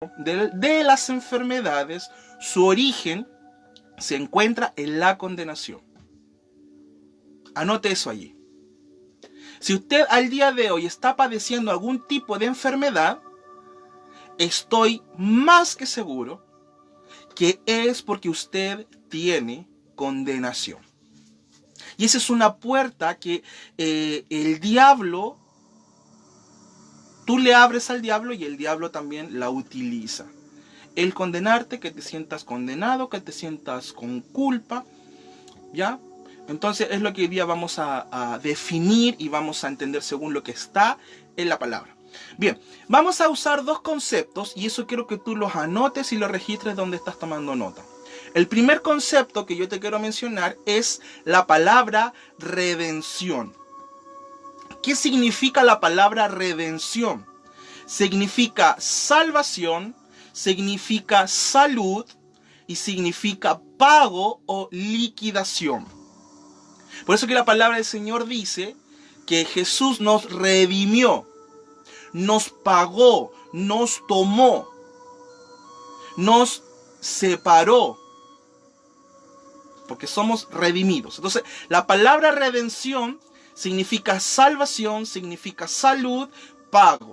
de las enfermedades, su origen se encuentra en la condenación. Anote eso allí. Si usted al día de hoy está padeciendo algún tipo de enfermedad, estoy más que seguro que es porque usted tiene condenación. Y esa es una puerta que el diablo, tú le abres al diablo y el diablo también la utiliza. El condenarte, que te sientas condenado, que te sientas con culpa, ¿ya? Entonces es lo que hoy día vamos a definir y vamos a entender según lo que está en la palabra. Bien, vamos a usar dos conceptos y eso quiero que tú los anotes y los registres donde estás tomando nota. El primer concepto que yo te quiero mencionar es la palabra redención. ¿Qué significa la palabra redención? Significa salvación, significa salud y significa pago o liquidación. Por eso que la palabra del Señor dice que Jesús nos redimió, nos pagó, nos tomó, nos separó, porque somos redimidos. Entonces, la palabra redención significa salvación, significa salud, pago.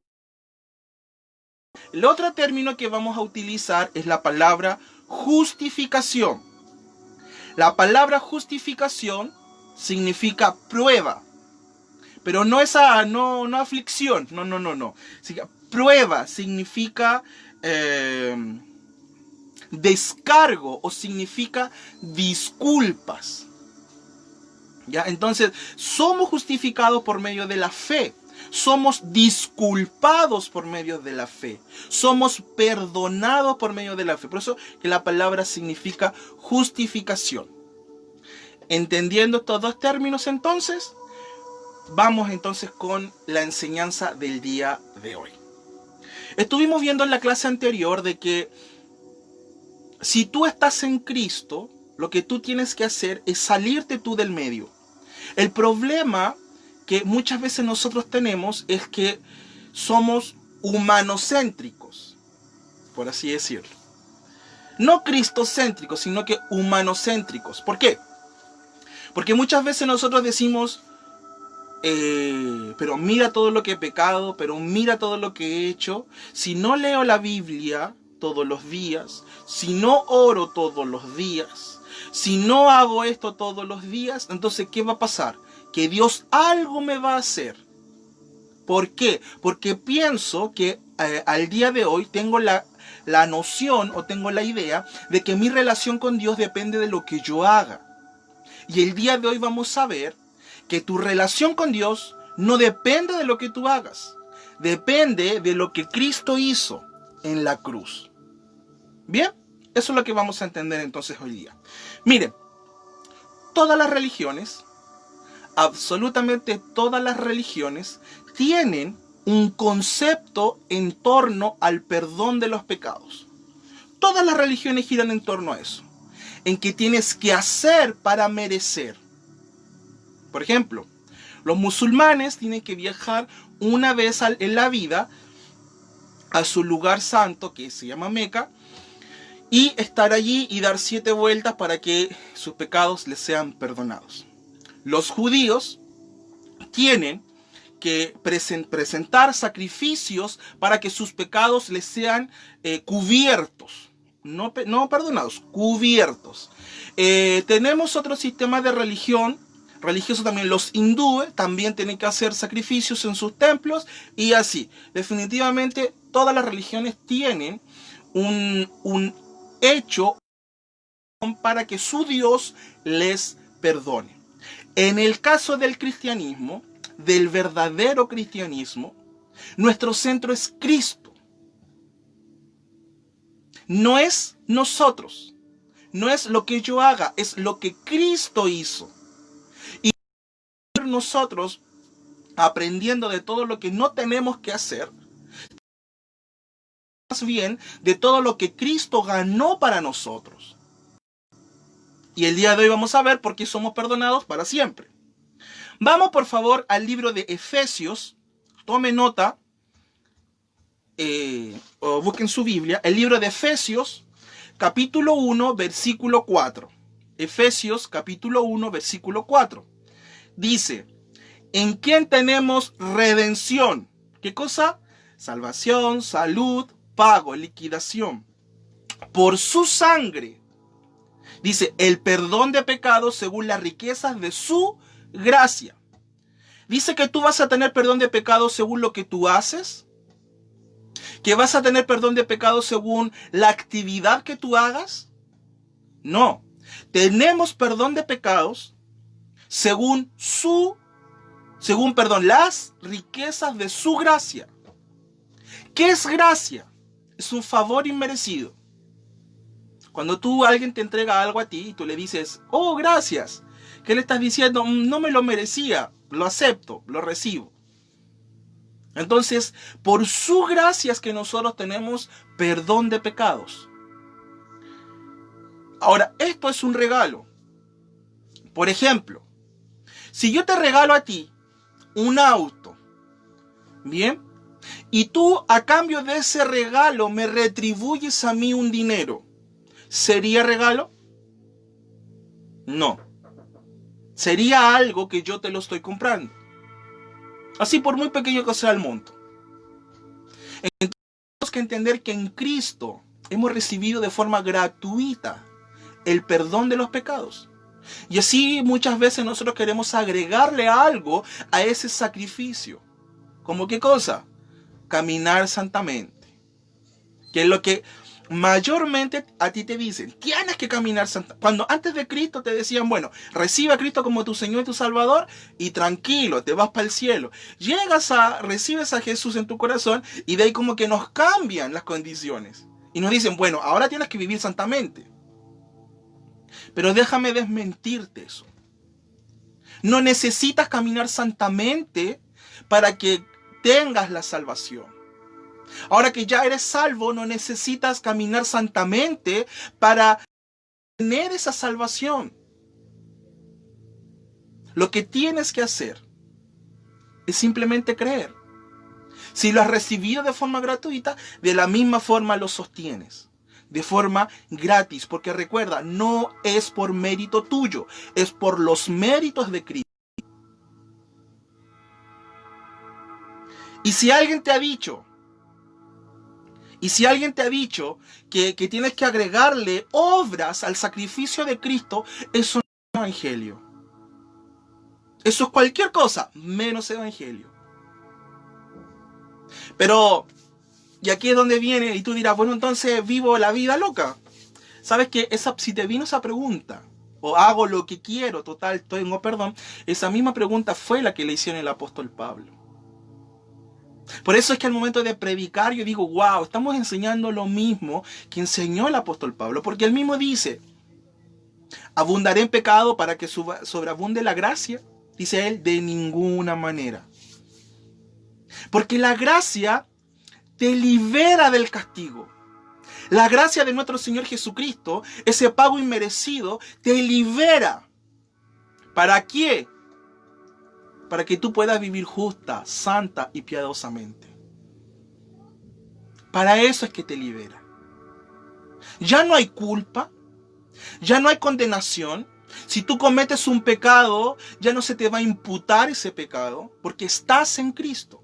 El otro término que vamos a utilizar es la palabra justificación. La palabra justificación significa prueba, pero no esa, no aflicción, no. Prueba significa descargo o significa disculpas. ¿Ya? Entonces, somos justificados por medio de la fe. Somos disculpados por medio de la fe. Somos perdonados por medio de la fe. Por eso que la palabra significa justificación. Entendiendo estos dos términos, entonces, vamos entonces con la enseñanza del día de hoy. Estuvimos viendo en la clase anterior de que si tú estás en Cristo, lo que tú tienes que hacer es salirte tú del medio. El problema que muchas veces nosotros tenemos es que somos humanocéntricos, por así decirlo. No cristocéntricos, sino que humanocéntricos. ¿Por qué? Porque muchas veces nosotros decimos, pero mira todo lo que he pecado, pero mira todo lo que he hecho. Si no leo la Biblia todos los días, si no oro todos los días, si no hago esto todos los días, entonces ¿qué va a pasar? Que Dios algo me va a hacer. ¿Por qué? Porque pienso que al día de hoy tengo la noción o tengo la idea de que mi relación con Dios depende de lo que yo haga. Y el día de hoy vamos a ver que tu relación con Dios no depende de lo que tú hagas. Depende de lo que Cristo hizo en la cruz. ¿Bien? Eso es lo que vamos a entender entonces hoy día. Miren, todas las religiones, absolutamente todas las religiones, tienen un concepto en torno al perdón de los pecados. Todas las religiones giran en torno a eso. En que tienes que hacer para merecer. Por ejemplo, los musulmanes tienen que viajar una vez en la vida a su lugar santo, que se llama Meca, y estar allí y dar 7 vueltas para que sus pecados les sean perdonados. Los judíos tienen que presentar sacrificios para que sus pecados les sean cubiertos. No perdonados, cubiertos. Tenemos otro sistema de religioso también. Los hindúes también tienen que hacer sacrificios en sus templos y así. Definitivamente todas las religiones tienen un hecho para que su Dios les perdone. En el caso del cristianismo, del verdadero cristianismo, nuestro centro es Cristo. No es nosotros, no es lo que yo haga, es lo que Cristo hizo. Y nosotros, aprendiendo de todo lo que no tenemos que hacer, más bien de todo lo que Cristo ganó para nosotros. Y el día de hoy vamos a ver por qué somos perdonados para siempre. Vamos por favor al libro de Efesios. Tome nota. o busquen su Biblia, el libro de Efesios, capítulo 1, versículo 4. Efesios, capítulo 1, versículo 4. Dice, ¿en quién tenemos redención? ¿Qué cosa? Salvación, salud, pago, liquidación. Por su sangre. Dice, el perdón de pecados según las riquezas de su gracia. Dice que tú vas a tener perdón de pecados según lo que tú haces. Que vas a tener perdón de pecados según la actividad que tú hagas. No. Tenemos perdón de pecados según las riquezas de su gracia. ¿Qué es gracia? Es un favor inmerecido. Cuando alguien te entrega algo a ti y tú le dices, oh, gracias, ¿qué le estás diciendo? No me lo merecía, lo acepto, lo recibo. Entonces, por su gracia es que nosotros tenemos perdón de pecados. Ahora, esto es un regalo. Por ejemplo, si yo te regalo a ti un auto, ¿bien? Y tú a cambio de ese regalo me retribuyes a mí un dinero, ¿sería regalo? No. Sería algo que yo te lo estoy comprando. Así por muy pequeño que sea el monto. Entonces tenemos que entender que en Cristo hemos recibido de forma gratuita el perdón de los pecados. Y así muchas veces nosotros queremos agregarle algo a ese sacrificio. ¿Cómo qué cosa? Caminar santamente. Que es lo que mayormente a ti te dicen. Tienes que caminar santamente. Cuando antes de Cristo te decían, bueno, recibe a Cristo como tu Señor y tu Salvador y tranquilo, te vas para el cielo. Recibes a Jesús en tu corazón y de ahí como que nos cambian las condiciones. Y nos dicen, bueno, ahora tienes que vivir santamente. Pero déjame desmentirte eso. No necesitas caminar santamente para que tengas la salvación. Ahora que ya eres salvo, no necesitas caminar santamente para tener esa salvación. Lo que tienes que hacer es simplemente creer. Si lo has recibido de forma gratuita, de la misma forma lo sostienes. De forma gratis, porque recuerda, no es por mérito tuyo, es por los méritos de Cristo. Y si alguien te ha dicho que tienes que agregarle obras al sacrificio de Cristo, eso no es evangelio. Eso es cualquier cosa, menos evangelio. Pero y aquí es donde viene y tú dirás, bueno, entonces vivo la vida loca. ¿Sabes qué? Si te vino esa pregunta, o hago lo que quiero, total, tengo perdón, esa misma pregunta fue la que le hicieron el apóstol Pablo. Por eso es que al momento de predicar yo digo, wow, estamos enseñando lo mismo que enseñó el apóstol Pablo, porque él mismo dice, abundaré en pecado para que sobreabunde la gracia, dice él, de ninguna manera. Porque la gracia te libera del castigo. La gracia de nuestro Señor Jesucristo, ese pago inmerecido, te libera. ¿Para qué? Para que tú puedas vivir justa, santa y piadosamente. Para eso es que te libera. Ya no hay culpa, ya no hay condenación. Si tú cometes un pecado, ya no se te va a imputar ese pecado, porque estás en Cristo.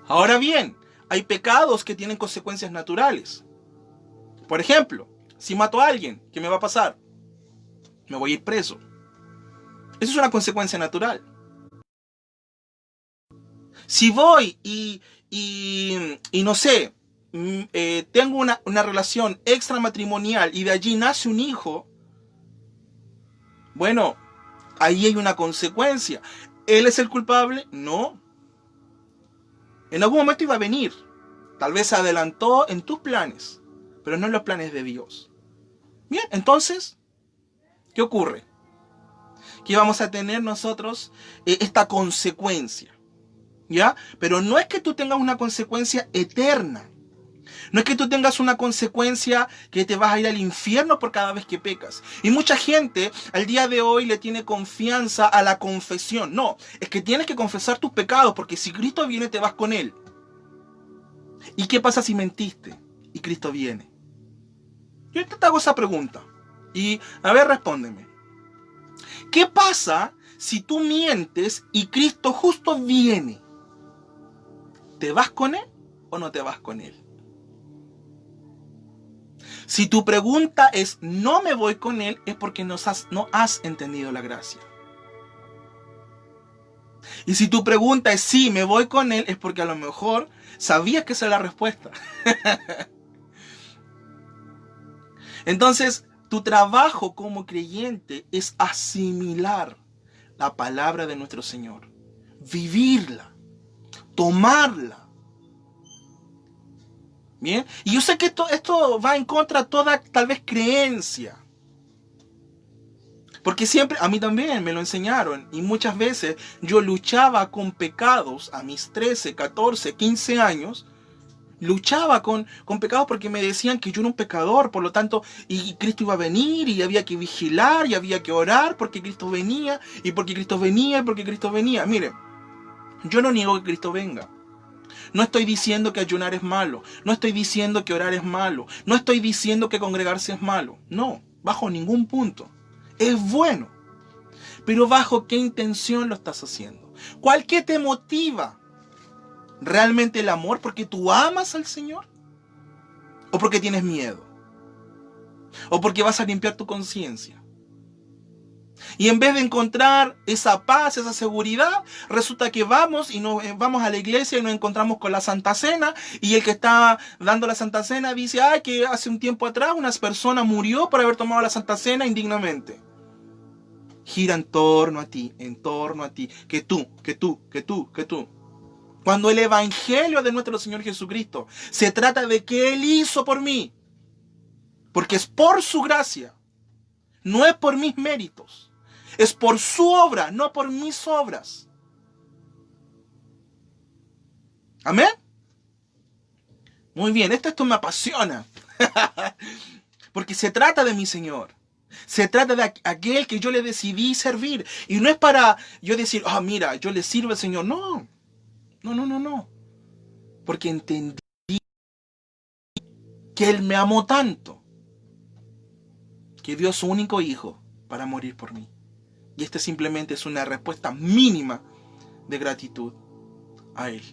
Ahora bien, hay pecados que tienen consecuencias naturales. Por ejemplo, si mato a alguien, ¿qué me va a pasar? Me voy a ir preso. Eso es una consecuencia natural. Si voy y no sé, tengo una relación extramatrimonial y de allí nace un hijo, bueno, ahí hay una consecuencia. ¿Él es el culpable? No. En algún momento iba a venir. Tal vez se adelantó en tus planes, pero no en los planes de Dios. Bien, entonces, ¿qué ocurre? Que vamos a tener nosotros esta consecuencia, ¿ya? Pero no es que tú tengas una consecuencia eterna. No es que tú tengas una consecuencia que te vas a ir al infierno por cada vez que pecas. Y mucha gente al día de hoy le tiene confianza a la confesión. No, es que tienes que confesar tus pecados porque si Cristo viene te vas con Él. ¿Y qué pasa si mentiste y Cristo viene? Yo te hago esa pregunta. Y a ver, respóndeme. ¿Qué pasa si tú mientes y Cristo justo viene? ¿Te vas con Él o no te vas con Él? Si tu pregunta es no me voy con Él, es porque no has entendido la gracia. Y si tu pregunta es sí, me voy con Él, es porque a lo mejor sabías que esa es la respuesta. Entonces, tu trabajo como creyente es asimilar la palabra de nuestro Señor, vivirla, tomarla. Bien, y yo sé que esto va en contra de toda tal vez creencia. Porque siempre, a mí también me lo enseñaron, y muchas veces yo luchaba con pecados a mis 13, 14, 15 años. Luchaba con pecados porque me decían que yo era un pecador, por lo tanto, y Cristo iba a venir, y había que vigilar, y había que orar, porque Cristo venía, y porque Cristo venía, y porque Cristo venía. Miren, yo no niego que Cristo venga. No estoy diciendo que ayunar es malo, no estoy diciendo que orar es malo, no estoy diciendo que congregarse es malo. No, bajo ningún punto. Es bueno, pero ¿bajo qué intención lo estás haciendo? ¿Cuál que te motiva? ¿Realmente el amor porque tú amas al Señor? ¿O porque tienes miedo? ¿O porque vas a limpiar tu conciencia? Y en vez de encontrar esa paz, esa seguridad, resulta que vamos a la iglesia y nos encontramos con la Santa Cena, y el que está dando la Santa Cena dice, ay, que hace un tiempo atrás una persona murió por haber tomado la Santa Cena indignamente. Gira en torno a ti, que tú. Cuando el evangelio de nuestro Señor Jesucristo se trata de que Él hizo por mí, porque es por su gracia, no es por mis méritos, es por su obra, no por mis obras. ¿Amén? Muy bien, esto me apasiona, porque se trata de mi Señor. Se trata de aquel que yo le decidí servir. Y no es para yo decir, mira, yo le sirvo al Señor. No. Porque entendí que Él me amó tanto, que dio a su único hijo para morir por mí. Y esta simplemente es una respuesta mínima de gratitud a Él.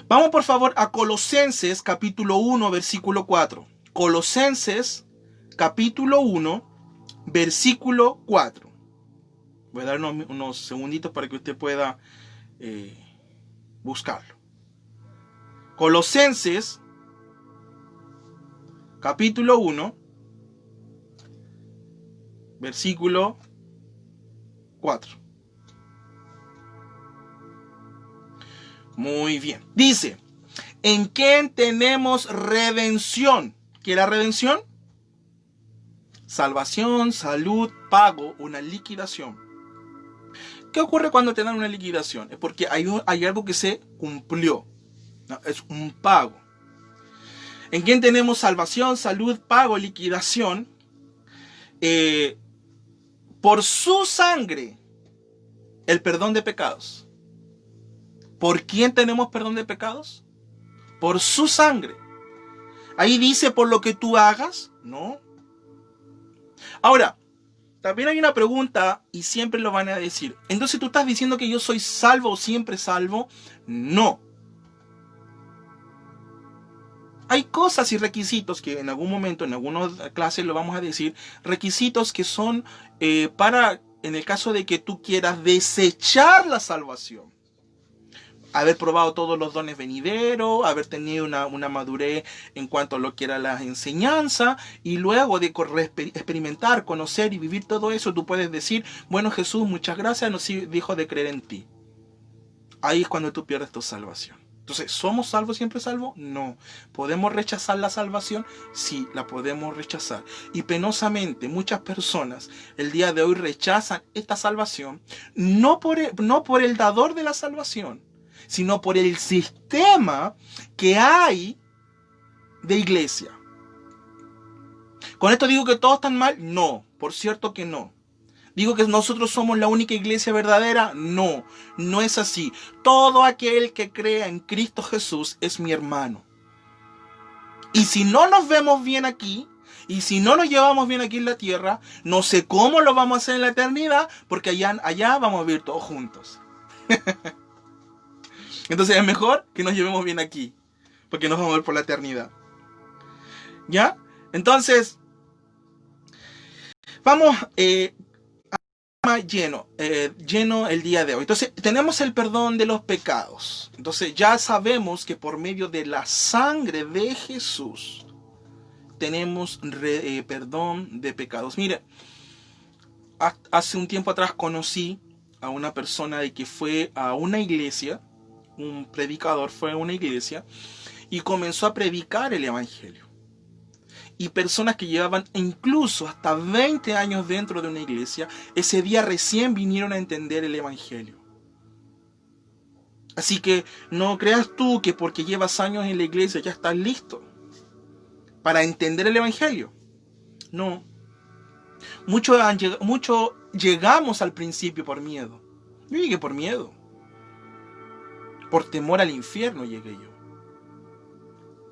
Vamos por favor a Colosenses capítulo 1, versículo 4. Colosenses capítulo 1, versículo 4. Voy a dar unos segunditos para que usted pueda buscarlo. Colosenses capítulo 1, versículo 4. Muy bien. Dice, ¿en quién tenemos redención? ¿Qué es la redención? Salvación, salud, pago, una liquidación. ¿Qué ocurre cuando te dan una liquidación? Es porque hay algo que se cumplió. No, es un pago. ¿En quién tenemos salvación, salud, pago, liquidación? Por su sangre, el perdón de pecados. ¿Por quién tenemos perdón de pecados? Por su sangre. Ahí dice por lo que tú hagas, ¿no? Ahora, también hay una pregunta y siempre lo van a decir. Entonces, ¿tú estás diciendo que yo soy salvo o siempre salvo? No. Hay cosas y requisitos que en algún momento, en algunas clases lo vamos a decir, requisitos que son para, en el caso de que tú quieras desechar la salvación. Haber probado todos los dones venideros, haber tenido una madurez en cuanto a lo que era la enseñanza, y luego de experimentar, conocer y vivir todo eso, tú puedes decir, bueno, Jesús, muchas gracias, nos dijo de creer en ti. Ahí es cuando tú pierdes tu salvación. Entonces, ¿somos salvos, siempre salvos? No. ¿Podemos rechazar la salvación? Sí, la podemos rechazar. Y penosamente, muchas personas el día de hoy rechazan esta salvación, no por el dador de la salvación, sino por el sistema que hay de iglesia. ¿Con esto digo que todos están mal? No, por cierto que no. ¿Digo que nosotros somos la única iglesia verdadera? No, no es así. Todo aquel que crea en Cristo Jesús es mi hermano. Y si no nos vemos bien aquí, y si no nos llevamos bien aquí en la tierra, no sé cómo lo vamos a hacer en la eternidad, porque allá vamos a vivir todos juntos. Entonces es mejor que nos llevemos bien aquí, porque nos vamos a ver por la eternidad. ¿Ya? Entonces, vamos lleno el día de hoy. Entonces, tenemos el perdón de los pecados. Entonces, ya sabemos que por medio de la sangre de Jesús tenemos perdón de pecados. Mire, hace un tiempo atrás conocí a una persona de que fue a una iglesia, un predicador fue a una iglesia y comenzó a predicar el evangelio. Y personas que llevaban incluso hasta 20 años dentro de una iglesia, ese día recién vinieron a entender el evangelio. Así que no creas tú que porque llevas años en la iglesia ya estás listo para entender el evangelio. No. Muchos llegamos al principio por miedo. Yo llegué por miedo. Por temor al infierno llegué yo.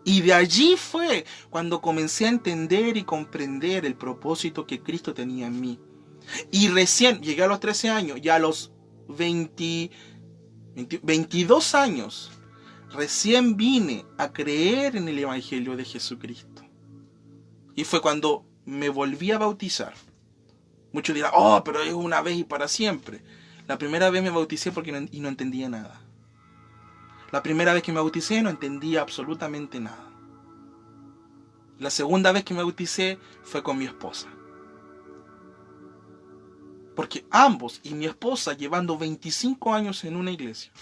Y de allí fue cuando comencé a entender y comprender el propósito que Cristo tenía en mí. Y recién llegué a los 13 años, ya a los 22 años, recién vine a creer en el Evangelio de Jesucristo. Y fue cuando me volví a bautizar. Muchos dirán, oh, pero es una vez y para siempre. La primera vez me bauticé porque no entendía nada. La primera vez que me bauticé no entendía absolutamente nada. La segunda vez que me bauticé fue con mi esposa. Porque ambos, y mi esposa llevando 25 años en una iglesia,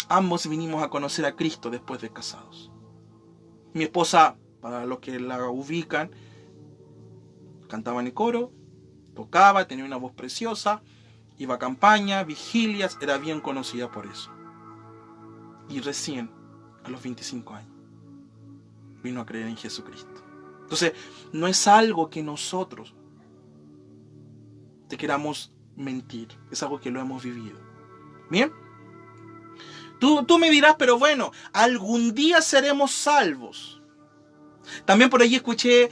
ambos vinimos a conocer a Cristo después de casados. Mi esposa, para los que la ubican, cantaba en el coro, tocaba, tenía una voz preciosa, iba a campaña, vigilias, era bien conocida por eso. Y recién, a los 25 años, vino a creer en Jesucristo. Entonces, no es algo que nosotros te queramos mentir, es algo que lo hemos vivido. ¿Bien? Tú me dirás, pero bueno, algún día seremos salvos. También por allí escuché,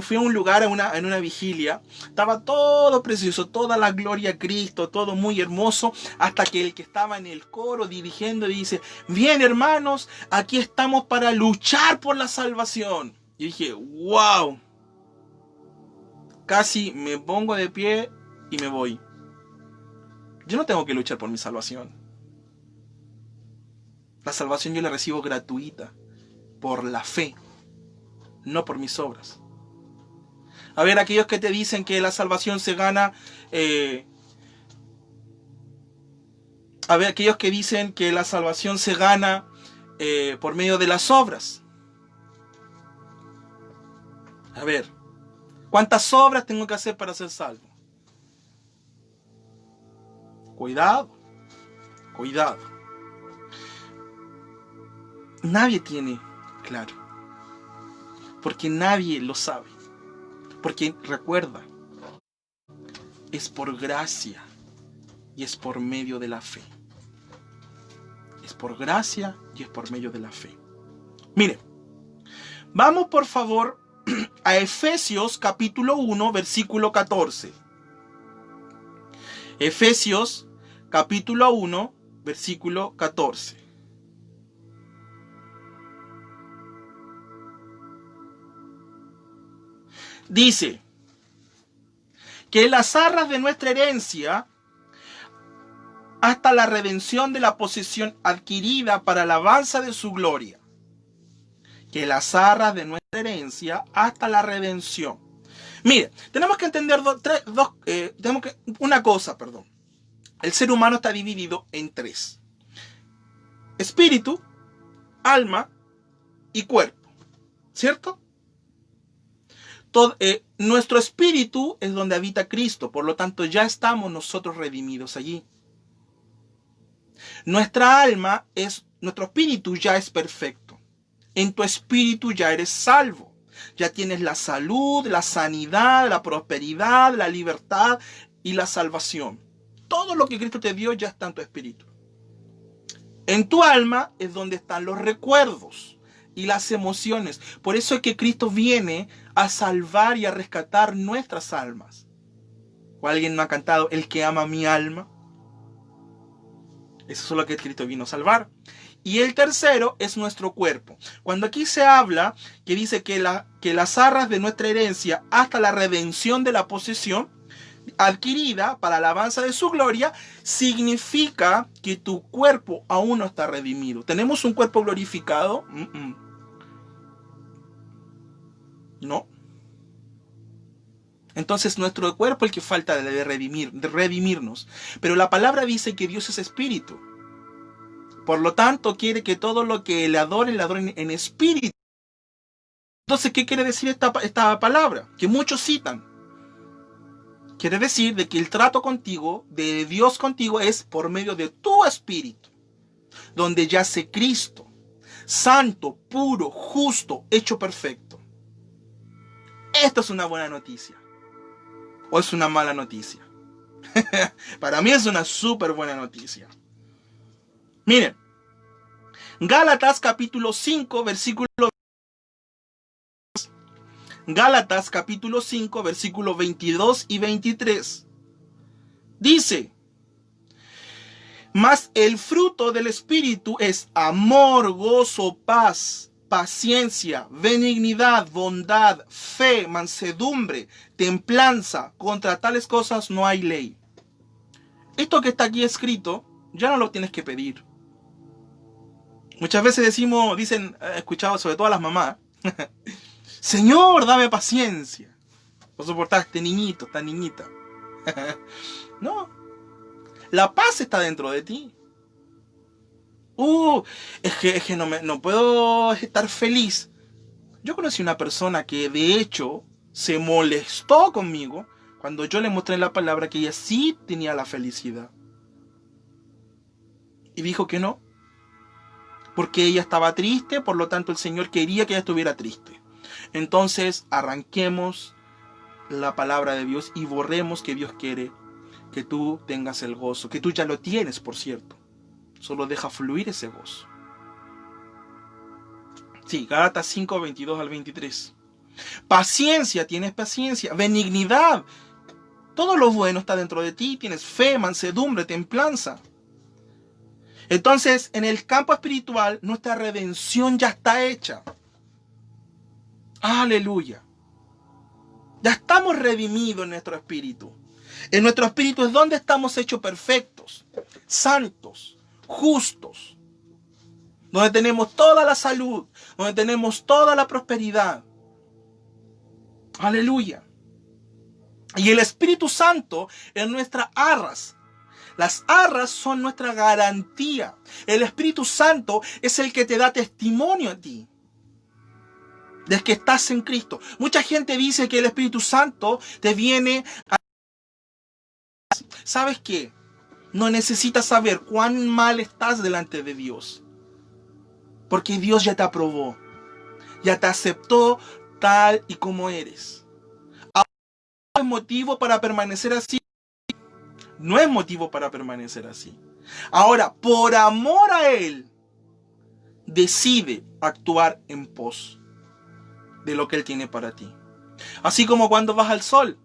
fui a un lugar, en una vigilia, estaba todo precioso, toda la gloria a Cristo, todo muy hermoso, hasta que el que estaba en el coro dirigiendo dice, bien hermanos, aquí estamos para luchar por la salvación. Y dije, wow, casi me pongo de pie y me voy. Yo no tengo que luchar por mi salvación. La salvación yo la recibo gratuita, por la fe. No por mis obras. A ver, aquellos que te dicen que la salvación se gana, aquellos que dicen que la salvación se gana por medio de las obras. A ver, ¿cuántas obras tengo que hacer para ser salvo? Cuidado, cuidado. Nadie tiene claro. Porque nadie lo sabe. Porque recuerda, es por gracia y es por medio de la fe. Es por gracia y es por medio de la fe. Mire, vamos por favor a Efesios capítulo 1, versículo 14. Efesios capítulo 1, versículo 14. Dice que las arras de nuestra herencia hasta la redención de la posesión adquirida para la alabanza de su gloria. Que las arras de nuestra herencia hasta la redención. Mire, tenemos que entender una cosa. El ser humano está dividido en tres: espíritu, alma y cuerpo. ¿Cierto? Nuestro espíritu es donde habita Cristo, por lo tanto ya estamos nosotros redimidos allí. Nuestra alma nuestro espíritu ya es perfecto. En tu espíritu ya eres salvo. ya tienes la salud, la sanidad, la prosperidad, la libertad y la salvación. Todo lo que Cristo te dio ya está en tu espíritu. En tu alma es donde están los recuerdos y las emociones. Por eso es que Cristo viene a salvar y a rescatar nuestras almas. ¿O alguien no ha cantado el que ama mi alma? Eso es lo que Cristo vino a salvar. Y el tercero es nuestro cuerpo. Cuando aquí se habla que dice que las arras de nuestra herencia hasta la redención de la posesión adquirida para la alabanza de su gloria, significa que tu cuerpo aún no está redimido. ¿Tenemos un cuerpo glorificado? No. Entonces nuestro cuerpo es el que falta de redimirnos. Pero la palabra dice que Dios es espíritu. Por lo tanto, quiere que todo lo que le adoren en espíritu. Entonces, ¿qué quiere decir esta palabra? Que muchos citan. Quiere decir de que el trato contigo, de Dios contigo, es por medio de tu espíritu, donde yace Cristo, santo, puro, justo, hecho perfecto. Esto es una buena noticia. ¿O es una mala noticia? Para mí es una súper buena noticia. Miren, Gálatas capítulo 5, versículo 22 y 23. Dice: mas el fruto del Espíritu es amor, gozo, paz, paciencia, benignidad, bondad, fe, mansedumbre, templanza. Contra tales cosas no hay ley. Esto que está aquí escrito, ya no lo tienes que pedir. Muchas veces dicen, he escuchado sobre todo a las mamás, Señor, dame paciencia por soportar a este niñito, esta niñita. No, la paz está dentro de ti. Es que no puedo estar feliz. Yo conocí una persona que de hecho se molestó conmigo cuando yo le mostré en la palabra que ella sí tenía la felicidad. Y dijo que no, porque ella estaba triste, por lo tanto el Señor quería que ella estuviera triste. Entonces arranquemos la palabra de Dios y borremos que Dios quiere que tú tengas el gozo, que tú ya lo tienes, por cierto. Solo deja fluir ese gozo. Sí, Gálatas 5, 22 al 23. Paciencia, tienes paciencia. Benignidad. Todo lo bueno está dentro de ti. Tienes fe, mansedumbre, templanza. Entonces, en el campo espiritual, nuestra redención ya está hecha. Aleluya. Ya estamos redimidos en nuestro espíritu. En nuestro espíritu es donde estamos hechos perfectos, santos, justos. Donde tenemos toda la salud, donde tenemos toda la prosperidad. Aleluya. Y el Espíritu Santo es nuestras arras. Las arras son nuestra garantía. El Espíritu Santo es el que te da testimonio a ti de que estás en Cristo. Mucha gente dice que el Espíritu Santo te viene a... ¿Sabes qué? No necesitas saber cuán mal estás delante de Dios. Porque Dios ya te aprobó. Ya te aceptó tal y como eres. Ahora, ¿no es motivo para permanecer así? No es motivo para permanecer así. Ahora, por amor a Él, decide actuar en pos de lo que Él tiene para ti. Así como cuando vas al sol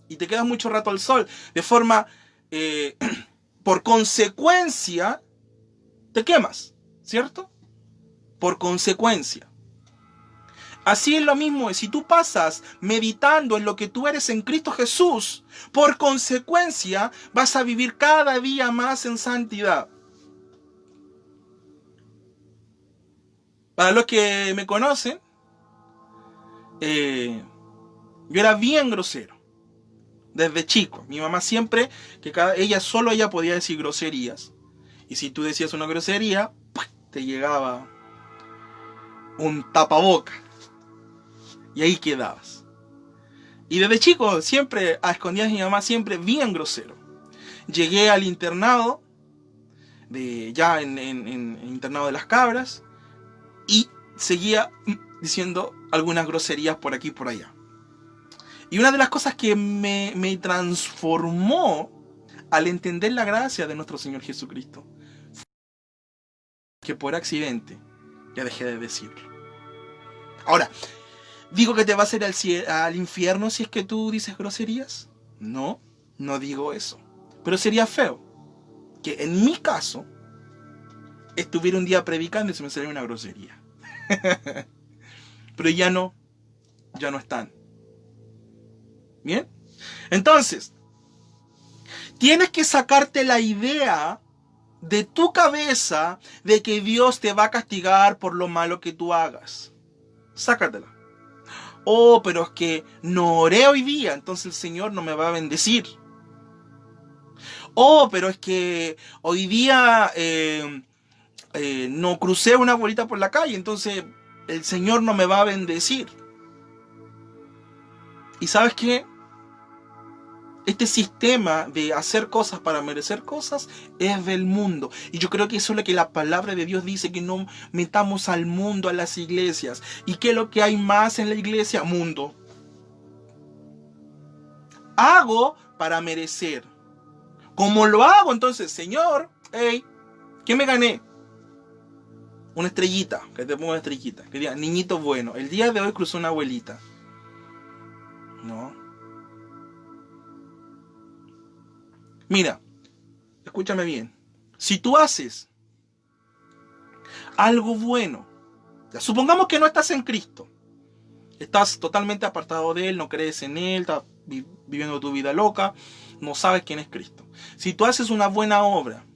y te quedas mucho rato al sol, de forma, por consecuencia, te quemas, ¿cierto? Por consecuencia. Así es lo mismo, si tú pasas meditando en lo que tú eres en Cristo Jesús, por consecuencia vas a vivir cada día más en santidad. Para los que me conocen, yo era bien grosero desde chico. Mi mamá siempre, ella podía decir groserías. Y si tú decías una grosería, te llegaba un tapaboca. Y ahí quedabas. Y desde chico, siempre, a escondidas de mi mamá, siempre bien grosero. Llegué al internado, en internado de las cabras, y seguía diciendo algunas groserías por aquí y por allá. Y una de las cosas que me transformó al entender la gracia de nuestro Señor Jesucristo, que por accidente ya dejé de decirlo. Ahora, ¿digo que te vas a ir al infierno si es que tú dices groserías? No, no digo eso. Pero sería feo que en mi caso estuviera un día predicando y se me saliera una grosería. Pero ya no están. ¿Bien? Entonces, tienes que sacarte la idea de tu cabeza de que Dios te va a castigar por lo malo que tú hagas. Sácatela. Oh, pero es que no oré hoy día, entonces el Señor no me va a bendecir. Oh, pero es que hoy día no crucé una bolita por la calle, entonces el Señor no me va a bendecir. ¿Y sabes qué? Este sistema de hacer cosas para merecer cosas es del mundo. Y yo creo que eso es lo que la palabra de Dios dice, que no metamos al mundo a las iglesias. ¿Y qué es lo que hay más en la iglesia? Mundo. Hago para merecer. ¿Cómo lo hago? Entonces, Señor, hey, ¿qué me gané? Una estrellita, que te pongo una estrellita. Que diga, niñito bueno, el día de hoy cruzó una abuelita. No. Mira, escúchame bien. Si tú haces algo bueno, ya, supongamos que no estás en Cristo, estás totalmente apartado de Él, no crees en Él, estás viviendo tu vida loca, no sabes quién es Cristo. Si tú haces una buena obra,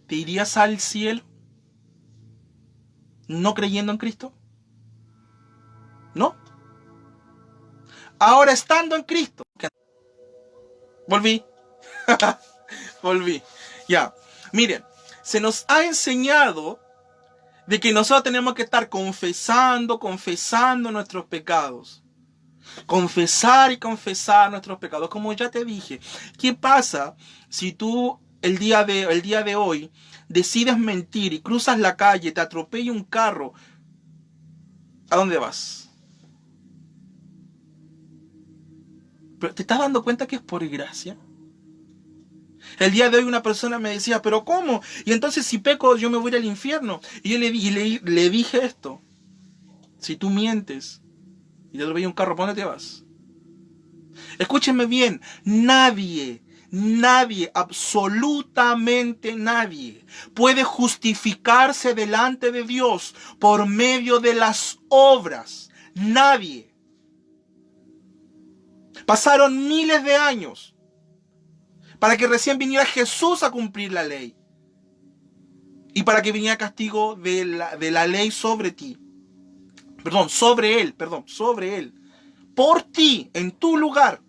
¿te irías al cielo no creyendo en Cristo? ¿No? Ahora estando en Cristo, volví. Volví. Ya. Miren, se nos ha enseñado de que nosotros tenemos que estar confesando nuestros pecados. Confesar y confesar nuestros pecados. Como ya te dije, ¿qué pasa si tú el día de hoy decides mentir y cruzas la calle, te atropella un carro? ¿A dónde vas? ¿Pero te estás dando cuenta que es por gracia? El día de hoy una persona me decía, ¿pero cómo? Y entonces si peco yo me voy al infierno. Y yo le dije esto. Si tú mientes y te atropella un carro, ¿para dónde te vas? Escúchenme bien, nadie, absolutamente nadie puede justificarse delante de Dios por medio de las obras. Nadie. Pasaron miles de años para que recién viniera Jesús a cumplir la ley. Y para que viniera castigo de la ley sobre ti. Sobre él. Por ti, en tu lugar.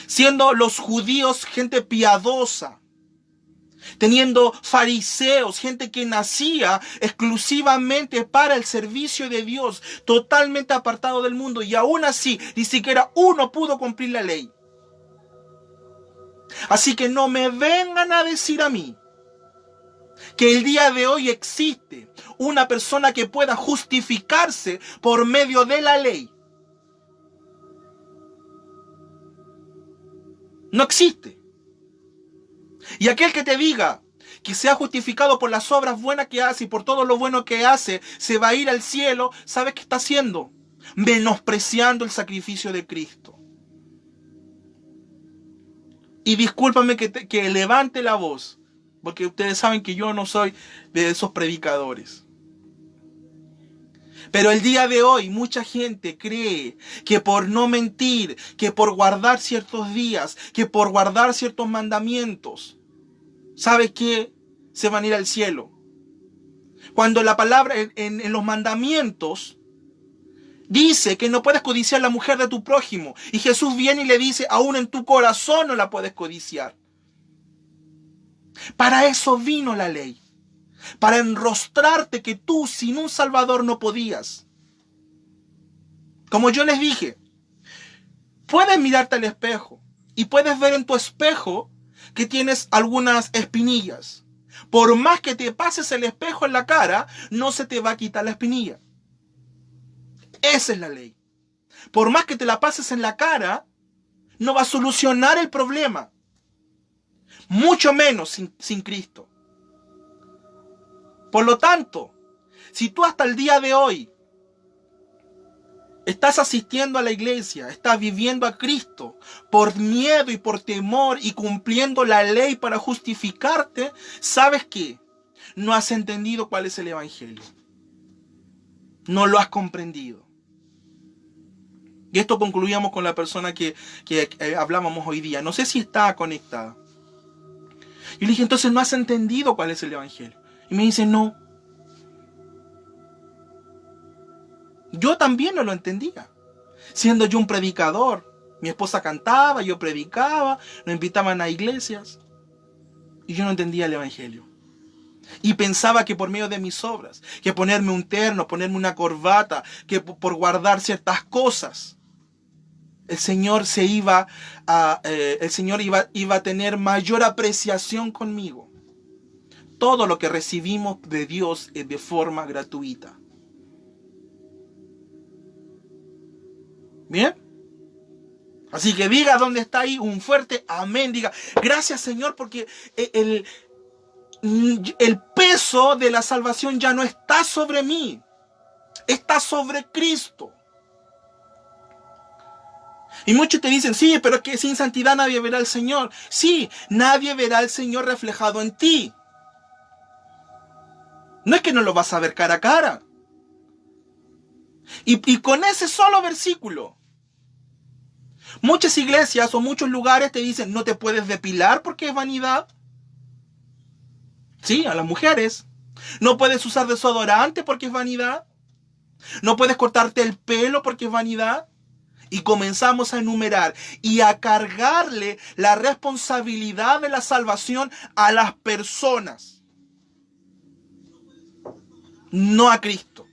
Siendo los judíos gente piadosa. Teniendo fariseos, gente que nacía exclusivamente para el servicio de Dios. Totalmente apartado del mundo. Y aún así, ni siquiera uno pudo cumplir la ley. Así que no me vengan a decir a mí que el día de hoy existe una persona que pueda justificarse por medio de la ley. No existe. Y aquel que te diga que sea justificado por las obras buenas que hace y por todo lo bueno que hace, se va a ir al cielo, ¿sabes qué está haciendo? Menospreciando el sacrificio de Cristo. Y discúlpame que levante la voz, porque ustedes saben que yo no soy de esos predicadores. Pero el día de hoy mucha gente cree que por no mentir, que por guardar ciertos días, que por guardar ciertos mandamientos, ¿sabes qué? Se van a ir al cielo. Cuando la palabra en los mandamientos dice que no puedes codiciar la mujer de tu prójimo. Y Jesús viene y le dice, aún en tu corazón no la puedes codiciar. Para eso vino la ley. Para enrostrarte que tú sin un Salvador no podías. Como yo les dije, puedes mirarte al espejo y puedes ver en tu espejo que tienes algunas espinillas. Por más que te pases el espejo en la cara, no se te va a quitar la espinilla. Esa es la ley. Por más que te la pases en la cara, no va a solucionar el problema. Mucho menos sin Cristo. Por lo tanto, si tú hasta el día de hoy estás asistiendo a la iglesia, estás viviendo a Cristo por miedo y por temor y cumpliendo la ley para justificarte, ¿sabes qué? No has entendido cuál es el evangelio. No lo has comprendido. Y esto concluíamos con la persona que hablábamos hoy día. No sé si está conectada. Y le dije, entonces no has entendido cuál es el evangelio. Y me dice, no. Yo también no lo entendía. Siendo yo un predicador. Mi esposa cantaba, yo predicaba, nos invitaban a iglesias. Y yo no entendía el evangelio. Y pensaba que por medio de mis obras, que ponerme un terno, ponerme una corbata, que por guardar ciertas cosas, el Señor iba a tener mayor apreciación conmigo. Todo lo que recibimos de Dios es de forma gratuita. ¿Bien? Así que diga dónde está ahí un fuerte amén. Diga, gracias Señor, porque el peso de la salvación ya no está sobre mí. Está sobre Cristo. Y muchos te dicen, sí, pero es que sin santidad nadie verá al Señor. Sí, nadie verá al Señor reflejado en ti. No es que no lo vas a ver cara a cara. Y con ese solo versículo, muchas iglesias o muchos lugares te dicen, no te puedes depilar porque es vanidad. Sí, a las mujeres. No puedes usar desodorante porque es vanidad. No puedes cortarte el pelo porque es vanidad. Y comenzamos a enumerar y a cargarle la responsabilidad de la salvación a las personas. No a Cristo.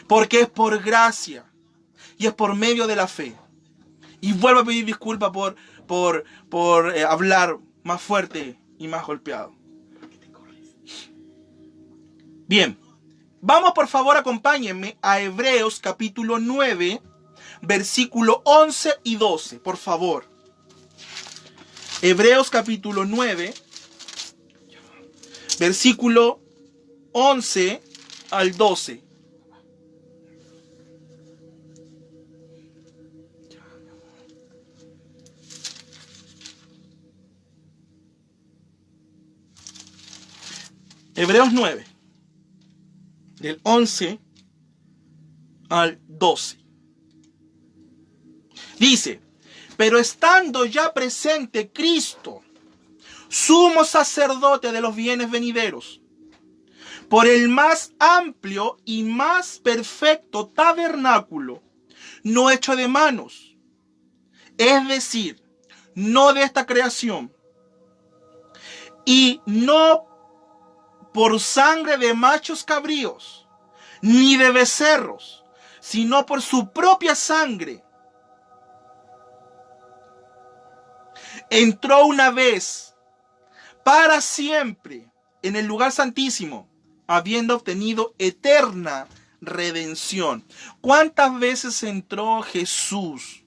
Porque es por gracia. Y es por medio de la fe. Y vuelvo a pedir disculpas por hablar más fuerte y más golpeado. Bien. Vamos por favor, acompáñenme a Hebreos capítulo 9. Versículo 11 y 12, por favor. Hebreos capítulo 9, versículo 11 al 12. Hebreos 9, del 11 al 12. Dice, pero estando ya presente Cristo, sumo sacerdote de los bienes venideros, por el más amplio y más perfecto tabernáculo, no hecho de manos, es decir, no de esta creación, y no por sangre de machos cabríos, ni de becerros, sino por su propia sangre, entró una vez para siempre en el lugar santísimo, habiendo obtenido eterna redención. ¿Cuántas veces entró Jesús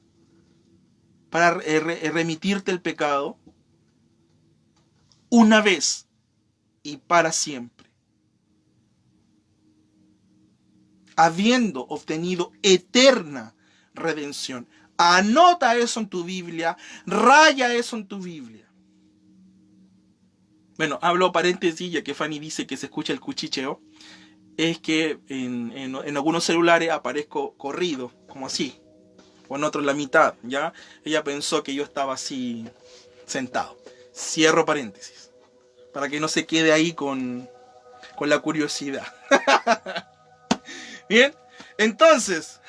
para remitirte el pecado? Una vez y para siempre. Habiendo obtenido eterna redención. Anota eso en tu Biblia, raya eso en tu Biblia. Bueno, hablo paréntesis, ya que Fanny dice que se escucha el cuchicheo. Es que en algunos celulares aparezco corrido, como así, o en otros la mitad, ¿ya? Ella pensó que yo estaba así, sentado. Cierro paréntesis, para que no se quede ahí con la curiosidad. Bien, entonces...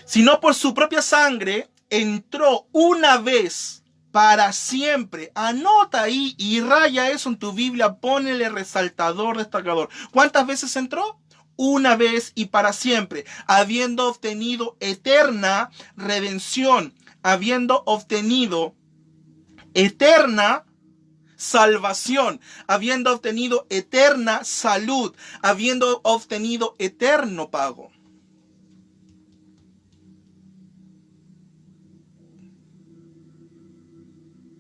sino por su propia sangre, entró una vez para siempre. Anota ahí y raya eso en tu Biblia, ponele resaltador, destacador. ¿Cuántas veces entró? Una vez y para siempre, habiendo obtenido eterna redención, habiendo obtenido eterna salvación, habiendo obtenido eterna salud, habiendo obtenido eterno pago.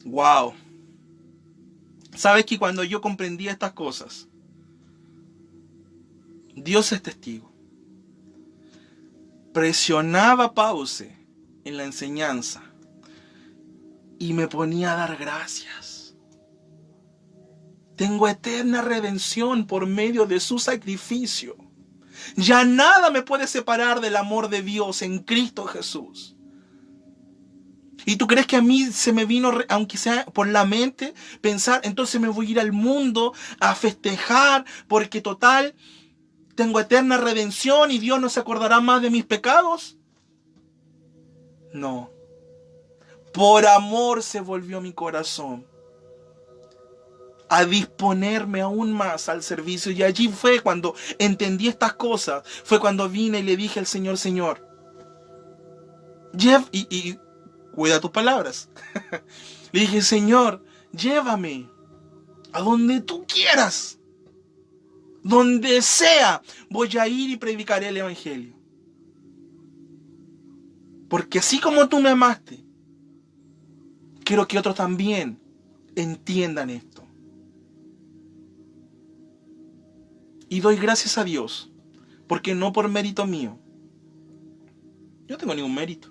Wow. ¿Sabes que cuando yo comprendí estas cosas, Dios es testigo, presionaba a Pause en la enseñanza y me ponía a dar gracias? Tengo eterna redención por medio de su sacrificio. Ya nada me puede separar del amor de Dios en Cristo Jesús. ¿Y tú crees que a mí se me vino, aunque sea por la mente, pensar, entonces me voy a ir al mundo a festejar porque total, tengo eterna redención y Dios no se acordará más de mis pecados? No. Por amor se volvió mi corazón a disponerme aún más al servicio. Y allí fue cuando entendí estas cosas. Fue cuando vine y le dije al Señor, Señor, cuida tus palabras. Le dije, Señor, llévame a donde tú quieras. Donde sea, voy a ir y predicaré el Evangelio. Porque así como tú me amaste, quiero que otros también entiendan esto. Y doy gracias a Dios, porque no por mérito mío. Yo no tengo ningún mérito.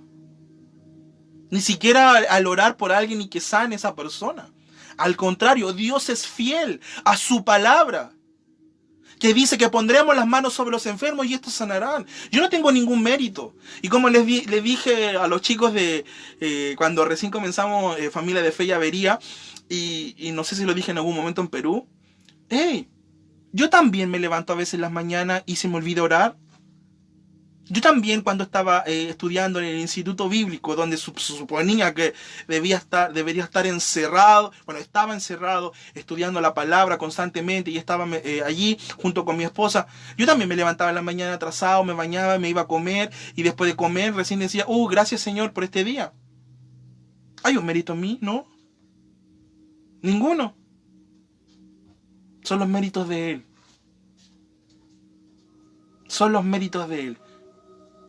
Ni siquiera al orar por alguien y que sane esa persona. Al contrario, Dios es fiel a su palabra, que dice que pondremos las manos sobre los enfermos y estos sanarán. Yo no tengo ningún mérito. Y como les dije a los chicos de cuando recién comenzamos Familia de Fe y Avería, y no sé si lo dije en algún momento en Perú, hey, yo también me levanto a veces en las mañanas y se me olvida orar. Yo también cuando estaba estudiando en el instituto bíblico, donde se suponía que debería estar encerrado, bueno, estaba encerrado estudiando la palabra constantemente y estaba allí junto con mi esposa, yo también me levantaba en la mañana atrasado, me bañaba, me iba a comer y después de comer recién decía, gracias Señor por este día. ¿Hay un mérito en mí? No. Ninguno. Son los méritos de Él. Son los méritos de Él,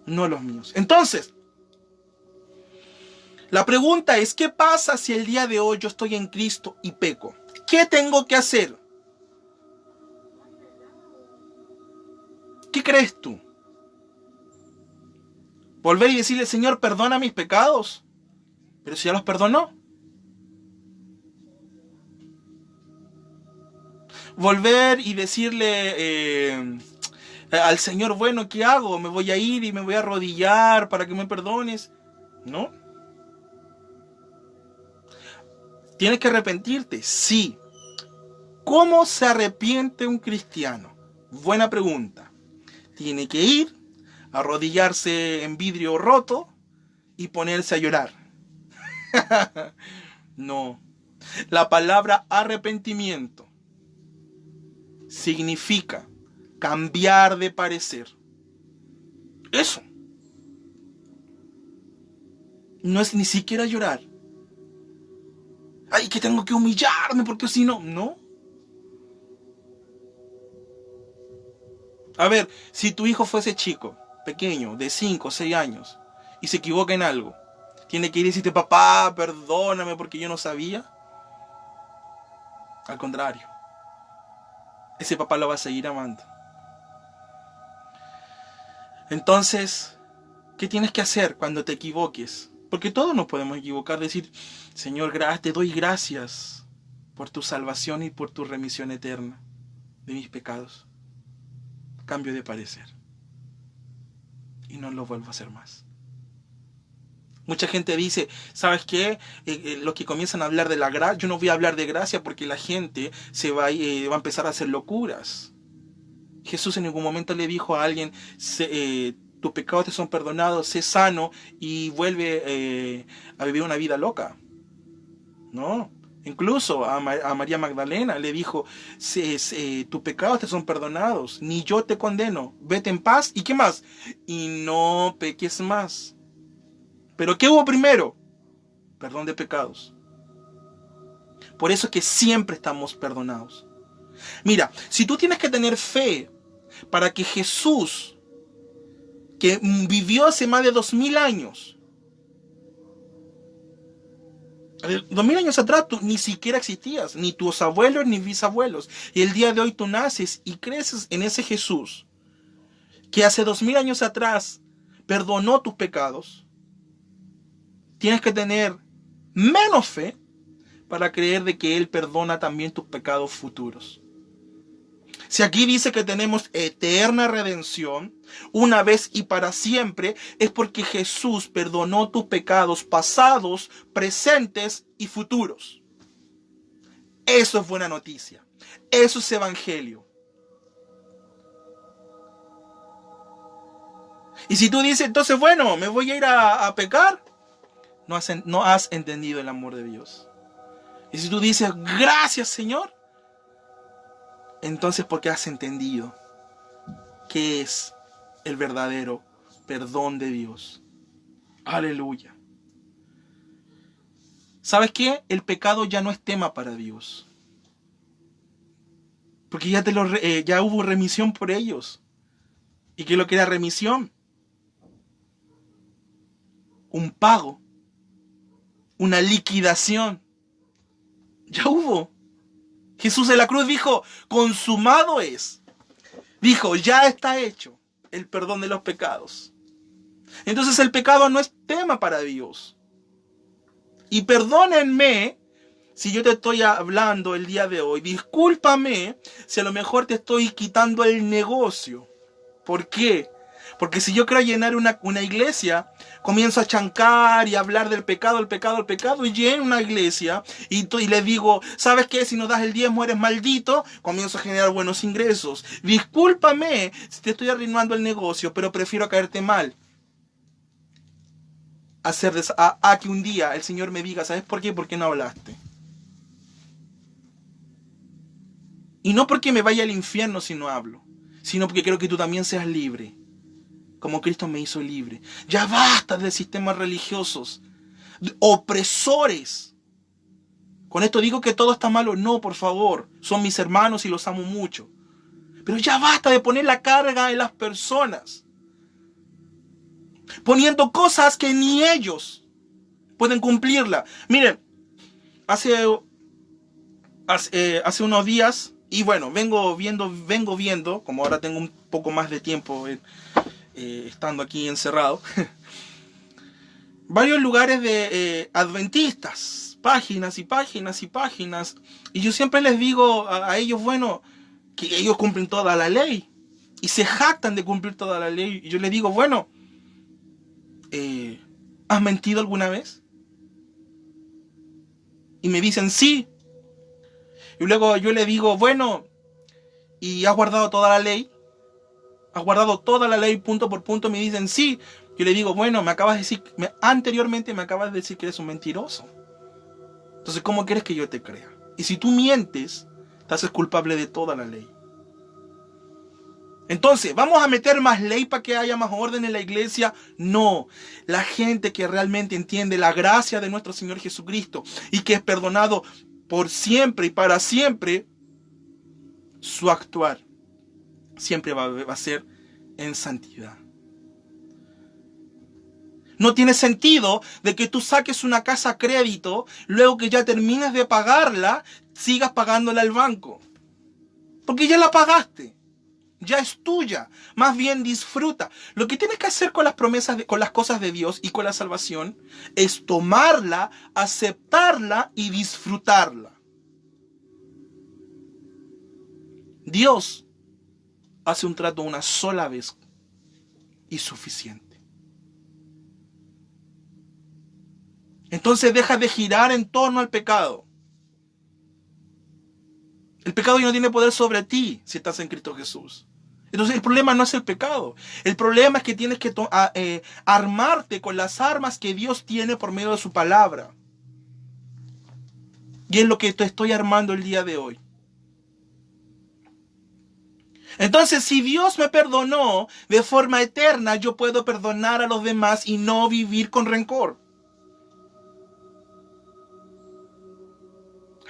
no los míos. Entonces, la pregunta es, ¿qué pasa si el día de hoy yo estoy en Cristo y peco? ¿Qué tengo que hacer? ¿Qué crees tú? ¿Volver y decirle, Señor, perdona mis pecados? Pero si ya los perdonó. Volver y decirle al Señor, bueno, ¿qué hago? ¿Me voy a ir y me voy a arrodillar para que me perdones? No. ¿Tienes que arrepentirte? Sí. ¿Cómo se arrepiente un cristiano? Buena pregunta. Tiene que ir, arrodillarse en vidrio roto y ponerse a llorar. No. La palabra arrepentimiento significa cambiar de parecer. Eso. No es ni siquiera llorar. Ay, que tengo que humillarme porque si no, no. A ver, si tu hijo fuese chico, pequeño, de 5 o 6 años, y se equivoca en algo, tiene que ir y decirte, papá, perdóname porque yo no sabía. Al contrario, ese papá lo va a seguir amando. Entonces, ¿qué tienes que hacer cuando te equivoques? Porque todos nos podemos equivocar, decir, Señor, te doy gracias por tu salvación y por tu remisión eterna de mis pecados. Cambio de parecer. Y no lo vuelvo a hacer más. Mucha gente dice, ¿sabes qué? Los que comienzan a hablar de la gracia, yo no voy a hablar de gracia porque la gente va a empezar a hacer locuras. Jesús en ningún momento le dijo a alguien, tus pecados te son perdonados, sé sano y vuelve a vivir una vida loca. No. Incluso a María Magdalena le dijo, tus pecados te son perdonados, ni yo te condeno, vete en paz, ¿y qué más? Y no peques más. ¿Pero qué hubo primero? Perdón de pecados. Por eso es que siempre estamos perdonados. Mira, si tú tienes que tener fe para que Jesús, que vivió hace más de 2000 años, 2000 años atrás tú ni siquiera existías, ni tus abuelos ni bisabuelos, y el día de hoy tú naces y creces en ese Jesús que hace 2000 años atrás perdonó tus pecados. Tienes que tener menos fe para creer de que Él perdona también tus pecados futuros. Si aquí dice que tenemos eterna redención, una vez y para siempre, es porque Jesús perdonó tus pecados pasados, presentes y futuros. Eso es buena noticia. Eso es evangelio. Y si tú dices, entonces, bueno, me voy a ir a pecar, no has entendido el amor de Dios. Y si tú dices, gracias Señor, entonces porque has entendido qué es el verdadero perdón de Dios. Aleluya. ¿Sabes qué? El pecado ya no es tema para Dios. Porque ya hubo remisión por ellos. ¿Y qué es lo que era remisión? Un pago. Una liquidación. Ya hubo. Jesús en la cruz dijo, consumado es. Dijo, ya está hecho el perdón de los pecados. Entonces el pecado no es tema para Dios. Y perdónenme si yo te estoy hablando el día de hoy. Discúlpame si a lo mejor te estoy quitando el negocio. ¿Por qué? Porque si yo quiero llenar una iglesia, comienzo a chancar y a hablar del pecado, el pecado, el pecado, y lleno una iglesia y le digo, ¿sabes qué? Si no das el diezmo eres maldito, comienzo a generar buenos ingresos. Discúlpame si te estoy arruinando el negocio, pero prefiero caerte mal. A que un día el Señor me diga, ¿sabes por qué? ¿Por qué no hablaste? Y no porque me vaya al infierno si no hablo, sino porque quiero que tú también seas libre. Como Cristo me hizo libre. Ya basta de sistemas religiosos, de opresores. Con esto digo que todo está malo. No, por favor. Son mis hermanos y los amo mucho. Pero ya basta de poner la carga en las personas. Poniendo cosas que ni ellos pueden cumplirla. Miren, hace unos días, y bueno, vengo viendo, como ahora tengo un poco más de tiempo estando aquí encerrado, varios lugares de adventistas, páginas y páginas y páginas, y yo siempre les digo a ellos, bueno, que ellos cumplen toda la ley, y se jactan de cumplir toda la ley, y yo les digo, bueno, ¿has mentido alguna vez? Y me dicen, sí. Y luego yo les digo, bueno, ¿y has guardado toda la ley? ¿Has guardado toda la ley punto por punto? Me dicen, sí. Yo le digo, bueno, anteriormente me acabas de decir que eres un mentiroso. Entonces, ¿cómo quieres que yo te crea? Y si tú mientes, te haces culpable de toda la ley. Entonces, ¿vamos a meter más ley para que haya más orden en la iglesia? No. La gente que realmente entiende la gracia de nuestro Señor Jesucristo y que es perdonado por siempre y para siempre, su actuar siempre va a ser en santidad. No tiene sentido de que tú saques una casa a crédito, luego que ya termines de pagarla, sigas pagándola al banco. Porque ya la pagaste. Ya es tuya. Más bien disfruta. Lo que tienes que hacer con las promesas, con las cosas de Dios y con la salvación, es tomarla, aceptarla y disfrutarla. Dios hace un trato una sola vez y suficiente. Entonces deja de girar en torno al pecado. El pecado ya no tiene poder sobre ti si estás en Cristo Jesús. Entonces el problema no es el pecado. El problema es que tienes que armarte con las armas que Dios tiene por medio de su palabra. Y es lo que te estoy armando el día de hoy. Entonces, si Dios me perdonó de forma eterna, yo puedo perdonar a los demás y no vivir con rencor.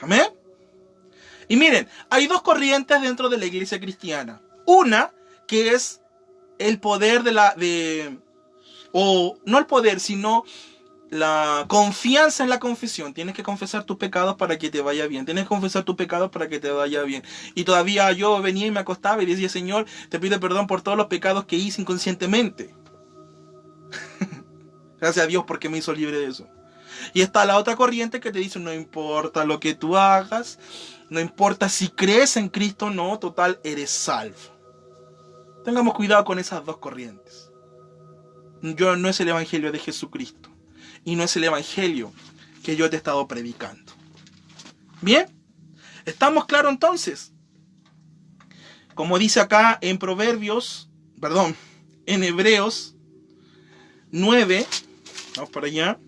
Amén. Y miren, hay dos corrientes dentro de la iglesia cristiana. Una que es el poder o no el poder, sino la confianza en la confesión. Tienes que confesar tus pecados para que te vaya bien. Tienes que confesar tus pecados para que te vaya bien. Y todavía yo venía y me acostaba y decía, Señor, te pido perdón por todos los pecados que hice inconscientemente. Gracias a Dios porque me hizo libre de eso. Y está la otra corriente que te dice, no importa lo que tú hagas, no importa si crees en Cristo o no, total, eres salvo. Tengamos cuidado con esas dos corrientes. No es el evangelio de Jesucristo. Y no es el evangelio que yo te he estado predicando. Bien, ¿estamos claros entonces? Como dice acá en en Hebreos 9, vamos para allá,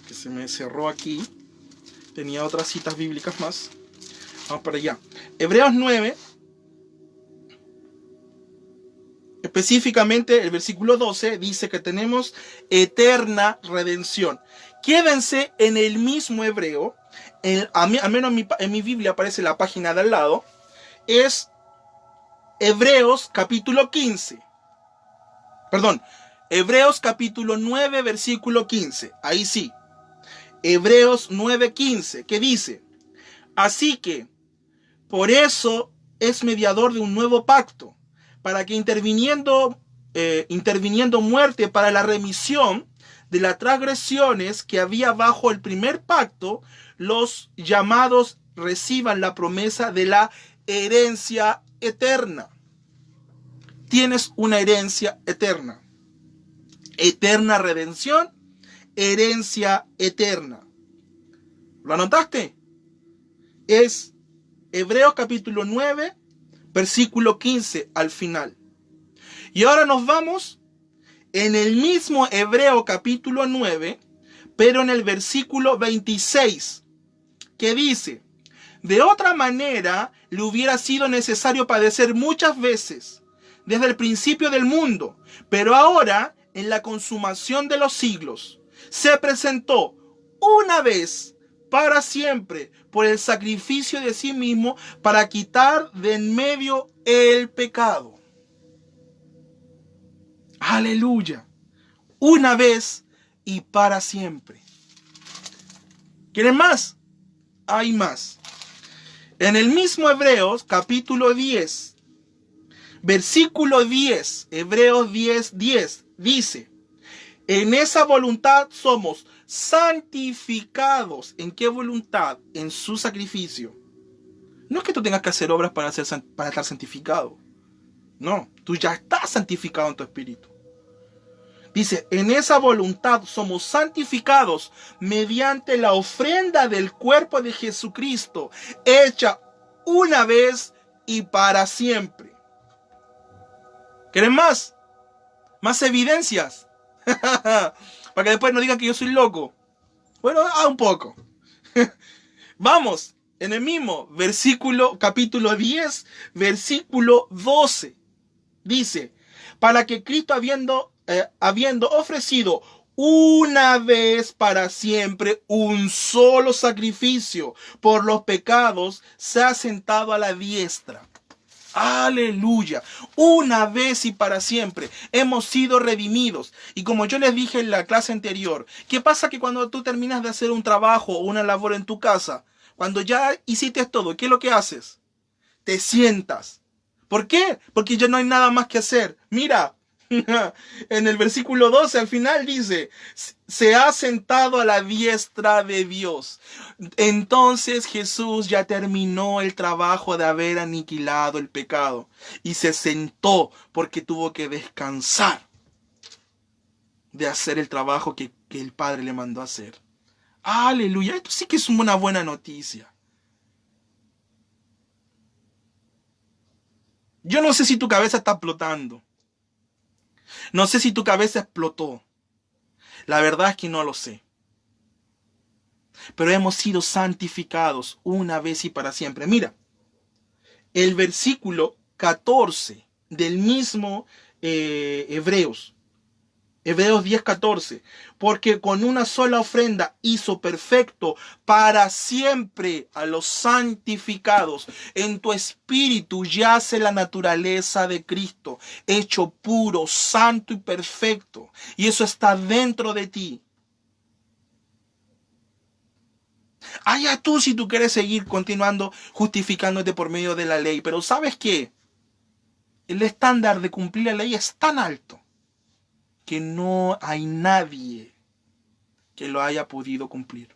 que se me cerró aquí, tenía otras citas bíblicas más, vamos para allá. Hebreos 9, específicamente el versículo 12, dice que tenemos eterna redención. Quédense en el mismo hebreo, al menos en mi Biblia aparece la página de al lado, es Hebreos capítulo 15. Perdón, Hebreos capítulo 9, versículo 15. Ahí sí. Hebreos 9:15, que dice, así que, por eso es mediador de un nuevo pacto, para que interviniendo muerte para la remisión de las transgresiones que había bajo el primer pacto, los llamados reciban la promesa de la herencia eterna. Tienes una herencia eterna. Eterna redención, herencia eterna. ¿Lo anotaste? Es Hebreos capítulo 9, versículo 15 al final. Y ahora nos vamos en el mismo Hebreo capítulo 9, pero en el versículo 26, que dice, de otra manera le hubiera sido necesario padecer muchas veces desde el principio del mundo, pero ahora, en la consumación de los siglos, se presentó una vez para siempre por el sacrificio de sí mismo para quitar de en medio el pecado. Aleluya. Una vez y para siempre. ¿Quieren más? Hay más. En el mismo Hebreos capítulo 10, versículo 10, Hebreos 10:10, dice, en esa voluntad somos santificados. ¿En qué voluntad? En su sacrificio. No es que tú tengas que hacer obras para estar santificado. No, tú ya estás santificado en tu espíritu. Dice, en esa voluntad somos santificados mediante la ofrenda del cuerpo de Jesucristo, hecha una vez y para siempre. ¿Quieren más? ¿Más evidencias? Para que después no digan que yo soy loco. Bueno, un poco. Vamos, en el mismo versículo, capítulo 10, versículo 12. Dice, para que Cristo habiendo ofrecido una vez para siempre un solo sacrificio por los pecados, se ha sentado a la diestra. Aleluya. Una vez y para siempre hemos sido redimidos. Y como yo les dije en la clase anterior, ¿qué pasa que cuando tú terminas de hacer un trabajo o una labor en tu casa, cuando ya hiciste todo, ¿qué es lo que haces? Te sientas. ¿Por qué? Porque ya no hay nada más que hacer. Mira, en el versículo 12 al final dice, se ha sentado a la diestra de Dios. Entonces Jesús ya terminó el trabajo de haber aniquilado el pecado y se sentó porque tuvo que descansar de hacer el trabajo que el Padre le mandó a hacer. Aleluya, esto sí que es una buena noticia. Yo no sé si tu cabeza está explotando. No sé si tu cabeza explotó. La verdad es que no lo sé. Pero hemos sido santificados una vez y para siempre. Mira, el versículo 14 del mismo Hebreos Hebreos 10:14, porque con una sola ofrenda hizo perfecto para siempre a los santificados. En tu espíritu yace la naturaleza de Cristo, hecho puro, santo y perfecto. Y eso está dentro de ti. Allá tú si tú quieres seguir continuando justificándote por medio de la ley. Pero ¿sabes qué? El estándar de cumplir la ley es tan alto que no hay nadie que lo haya podido cumplir.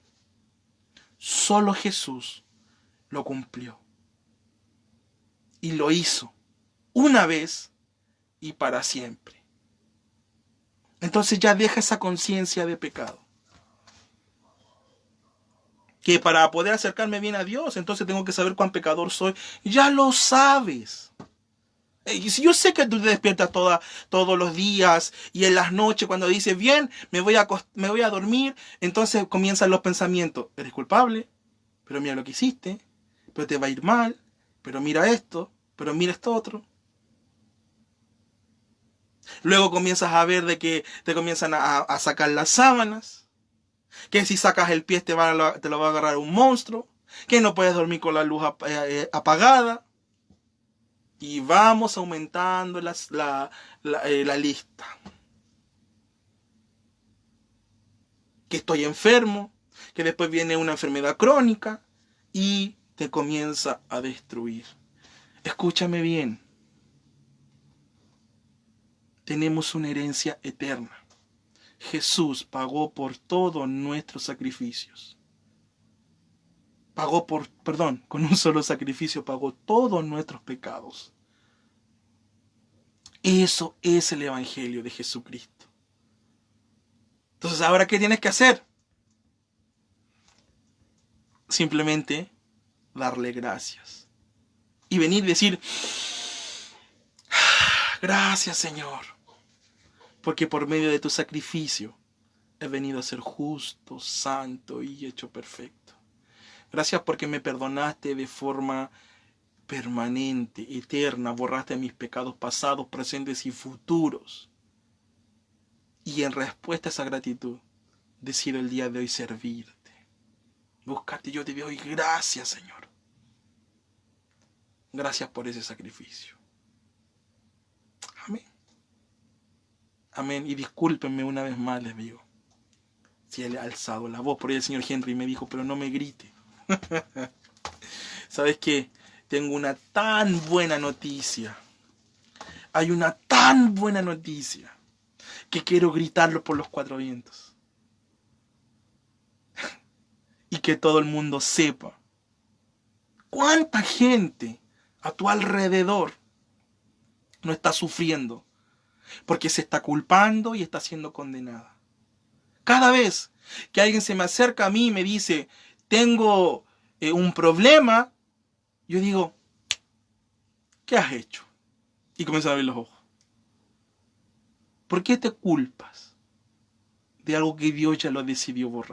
Solo Jesús lo cumplió. Y lo hizo una vez y para siempre. Entonces ya deja esa conciencia de pecado. Que para poder acercarme bien a Dios, entonces tengo que saber cuán pecador soy. Ya lo sabes. Yo sé que tú te despiertas todos los días y en las noches cuando dices, bien, me voy a dormir, entonces comienzan los pensamientos. Eres culpable, pero mira lo que hiciste, pero te va a ir mal, pero mira esto, pero mira esto otro. Luego comienzas a ver de que te comienzan a sacar las sábanas, que si sacas el pie te lo va a agarrar un monstruo, que no puedes dormir con la luz apagada. Y vamos aumentando la lista. Que estoy enfermo, que después viene una enfermedad crónica y te comienza a destruir. Escúchame bien. Tenemos una herencia eterna. Jesús pagó por todos nuestros sacrificios. Con un solo sacrificio pagó todos nuestros pecados. Eso es el Evangelio de Jesucristo. Entonces, ¿ahora qué tienes que hacer? Simplemente darle gracias. Y venir y decir, gracias Señor, porque por medio de tu sacrificio he venido a ser justo, santo y hecho perfecto. Gracias porque me perdonaste de forma permanente, eterna, borraste mis pecados pasados, presentes y futuros. Y en respuesta a esa gratitud, decido el día de hoy servirte. Buscarte, yo te doy gracias, Señor. Gracias por ese sacrificio. Amén. Amén. Y discúlpenme una vez más, les digo, si he alzado la voz. Por ahí el señor Henry me dijo, pero no me grite. ¿Sabes qué? Tengo una tan buena noticia. Hay una tan buena noticia que quiero gritarlo por los cuatro vientos. Y que todo el mundo sepa cuánta gente a tu alrededor no está sufriendo porque se está culpando y está siendo condenada. Cada vez que alguien se me acerca a mí y me dice, tengo un problema, yo digo, ¿qué has hecho? Y comienzo a abrir los ojos. ¿Por qué te culpas de algo que Dios ya lo decidió borrar?